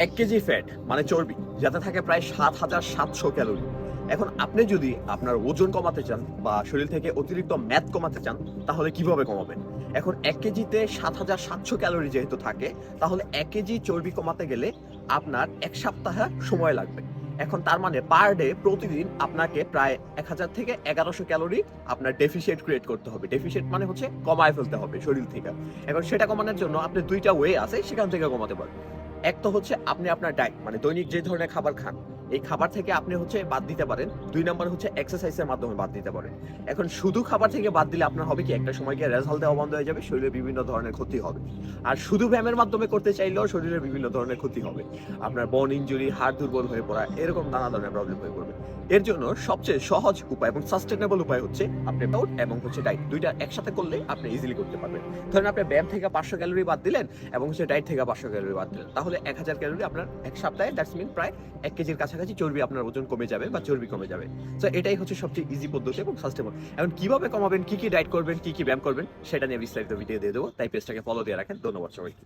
1 KG fat মানে চর্বি যাতে থাকে প্রায় ৭,৭০০ ক্যালোরি। এখন আপনি যদি আপনার ওজন কমাতে চান বা শরীর থেকে অতিরিক্ত ম্যাদ কমাতে চান তাহলে কিভাবে কমাবেন? এখন 1 কেজিতে ৭,৭০০ ক্যালোরি যেহেতু থাকে তাহলে 1 কেজি চর্বি কমাতে গেলে আপনার 1 সপ্তাহ সময় লাগবে। এখন তার মানে পার ডে প্রতিদিন আপনাকে প্রায় ১,০০০ থেকে ১১০০ ক্যালোরি আপনার ডেফিসিয়েট ক্রিয়েট করতে হবে। ডেফিসিয়েট মানে হচ্ছে কমায় ফেলতে হবে শরীর থেকে। এখন সেটা কমানোর জন্য আপনি ২ টা ওয়ে আছে সেখান থেকে কমাতে পারবেন। এক তো হচ্ছে আপনি আপনার ডায়েট মানে দৈনিক যে ধরনের খাবার খান, এই খাবার থেকে আপনি হচ্ছে বাদ দিতে পারেন। ২ নাম্বার হচ্ছে এক্সারসাইজের মাধ্যমে বাদ দিতে পারেন। এখন শুধু খাবার থেকে বাদ দিলে আপনার হবে কি একটা সময় গিয়ে রেজাল্ট দেওয়া বন্ধ হয়ে যাবে, শরীরে বিভিন্ন ধরনের ক্ষতি হবে। আর শুধু ব্যায়ামের মাধ্যমে করতে চাইলেও শরীরের বিভিন্ন ধরনের ক্ষতি হবে। আপনার বোন ইনজুরি, হাড় দুর্বল হয়ে পড়া এরকম নানা ধরনের প্রবলেম হয়ে পড়বে। এর জন্য সবচেয়ে সহজ উপায় এবং সাস্টেইনেবল উপায় হচ্ছে আপনি ওয়ার্কআউট এবং হচ্ছে ডায়েট ২ টা একসাথে করলে আপনি ইজিলি করতে পারবেন। ধরেন আপনি ব্যায়াম থেকে ৫০০ ক্যালোরি বাদ দিলেন এবং হচ্ছে ডায়েট থেকে ৫০০ ক্যালোরি বাদ দিলেন। তাহলে ১,০০০ ক্যালোরি আপনার ১ সপ্তাহে দ্যাটস মিন প্রায় ১ কেজির কাছাকাছি চর্বি আপনার ওজন কমে যাবে বা চর্বি কমে যাবে। সো এটাই হচ্ছে সবচেয়ে ইজি পদ্ধতি এবং সাস্টেইনেবল। এখন কিভাবে কমাবেন, কি ডায়েট করবেন, কি ব্যায়াম করবেন সেটা নিয়ে বিস্তারিত ভিডিও দিয়ে দেব। তাই পেজটাকে ফলো দিয়ে রাখেন। ধন্যবাদ সবাইকে।